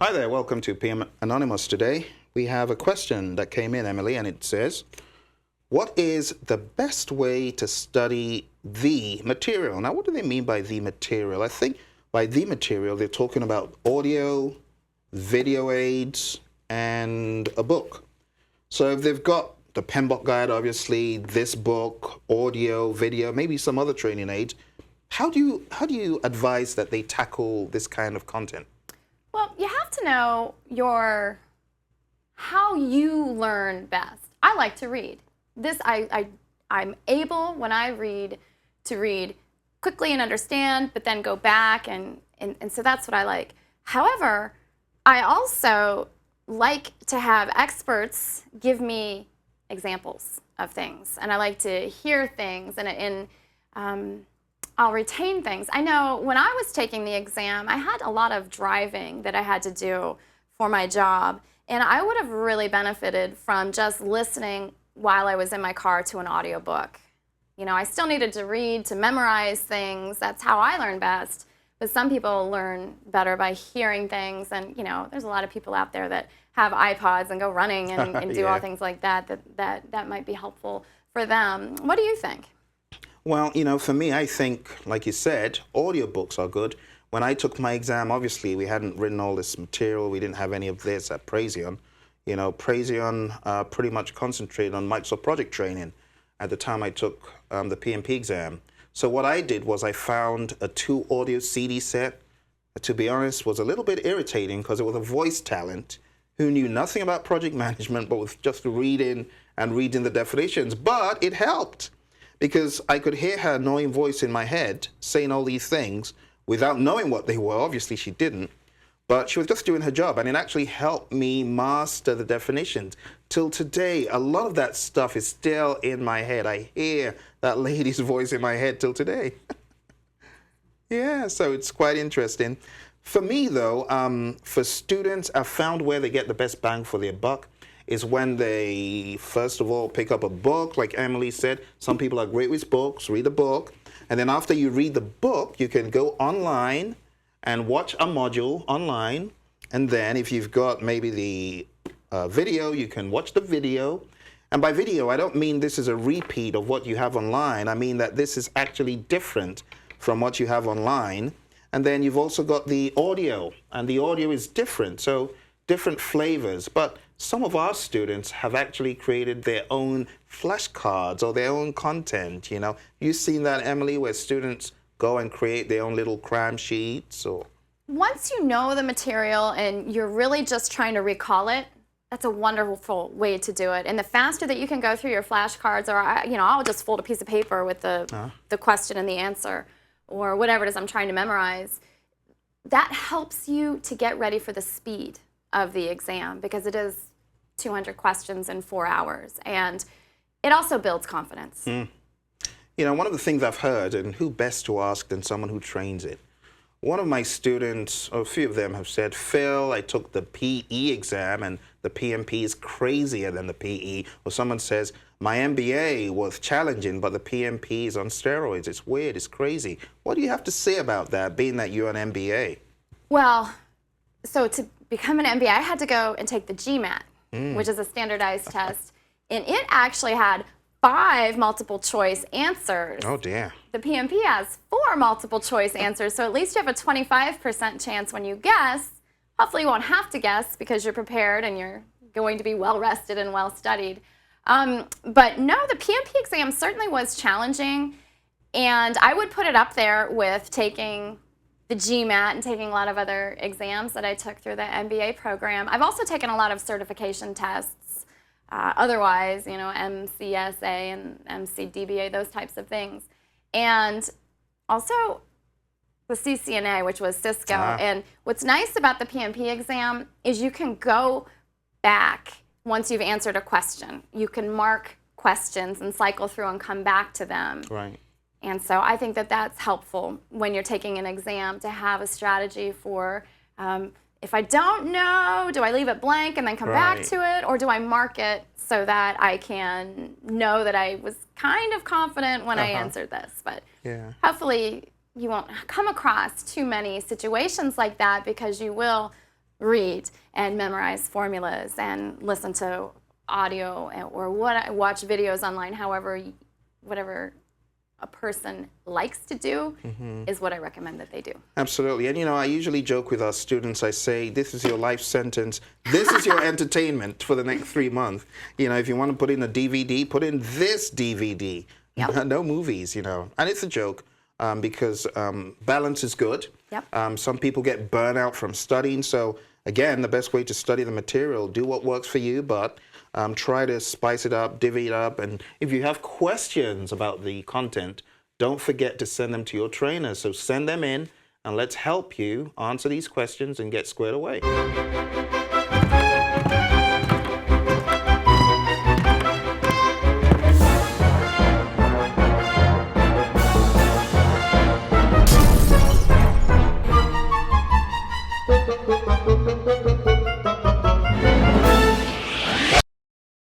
Hi there, welcome to PM Anonymous today. We have a question that came in, Emily, and it says, what is the best way to study the material? Now, what do they mean by the material? I think by the material, they're talking about audio, video aids, and a book. So if they've got the PMBOK guide, obviously, this book, audio, video, maybe some other training aids, how do you advise that they tackle this kind of content? Well, you have to know how you learn best. I like to read. I'm able, when I read, to read quickly and understand, but then go back, and so that's what I like. However, I also like to have experts give me examples of things, and I like to hear things, and I'll retain things. I know when I was taking the exam, I had a lot of driving that I had to do for my job, and I would have really benefited from just listening while I was in my car to an audiobook. You know, I still needed to read, to memorize things. That's how I learn best. But some people learn better by hearing things, and you know, there's a lot of people out there that have iPods and go running and do all things like that might be helpful for them. What do you think? Well, you know, for me, I think, like you said, audiobooks are good. When I took my exam, obviously, we hadn't written all this material. We didn't have any of this at Praizion. You know, Praizion pretty much concentrated on Microsoft project training at the time I took the PMP exam. So what I did was I found a 2 audio CD set. To be honest, was a little bit irritating because it was a voice talent who knew nothing about project management, but was just reading the definitions. But it helped, because I could hear her annoying voice in my head saying all these things without knowing what they were. Obviously, she didn't. But she was just doing her job, and it actually helped me master the definitions. Till today, a lot of that stuff is still in my head. I hear that lady's voice in my head till today. Yeah, so it's quite interesting. For me, though, for students, I've found where they get the best bang for their buck is when they, first of all, pick up a book, like Emily said. Some people are great with books, read a book. And then after you read the book, you can go online and watch a module online. And then if you've got maybe the video, you can watch the video. And by video, I don't mean this is a repeat of what you have online. I mean that this is actually different from what you have online. And then you've also got the audio, and the audio is different, so different flavors. But some of our students have actually created their own flashcards or their own content, you know. You've seen that, Emily, where students go and create their own little crime sheets? Or once you know the material and you're really just trying to recall it, that's a wonderful way to do it. And the faster that you can go through your flashcards, or you know, I'll just fold a piece of paper with the question and the answer, or whatever it is I'm trying to memorize, that helps you to get ready for the speed of the exam, because it is 200 questions in 4 hours, and it also builds confidence. You know, one of the things I've heard, and who best to ask than someone who trains it, one of my students, or a few of them, have said, Phil, I took the PE exam and the PMP is crazier than the PE. Or someone says, my MBA was challenging, but the PMP is on steroids. It's weird, it's crazy. What do you have to say about that, being that you're an MBA? Well, so to become an MBA, I had to go and take the GMAT, which is a standardized test. And it actually had 5 multiple choice answers. Oh, dear. The PMP has 4 multiple choice answers, so at least you have a 25% chance when you guess. Hopefully you won't have to guess because you're prepared and you're going to be well rested and well studied. But no, the PMP exam certainly was challenging, and I would put it up there with taking the GMAT and taking a lot of other exams that I took through the MBA program. I've also taken a lot of certification tests, otherwise, you know, MCSA and MCDBA, those types of things. And also the CCNA, which was Cisco. And what's nice about the PMP exam is you can go back once you've answered a question. You can mark questions and cycle through and come back to them. Right. And so I think that that's helpful when you're taking an exam, to have a strategy for, if I don't know, do I leave it blank and then come back to it, or do I mark it so that I can know that I was kind of confident when I answered this? But hopefully you won't come across too many situations like that, because you will read and memorize formulas and listen to audio or watch videos online, whatever a person likes to do is what I recommend that they do. Absolutely. And I usually joke with our students, I say, this is your life sentence. This is your entertainment for the next 3 months. If you want to put in a DVD, put in this DVD. Yep. No movies, And it's a joke because balance is good. Yep. Some people get burnout from studying. So again, the best way to study the material, do what works for you, but try to spice it up, divvy it up. And if you have questions about the content, don't forget to send them to your trainer. So send them in and let's help you answer these questions and get squared away.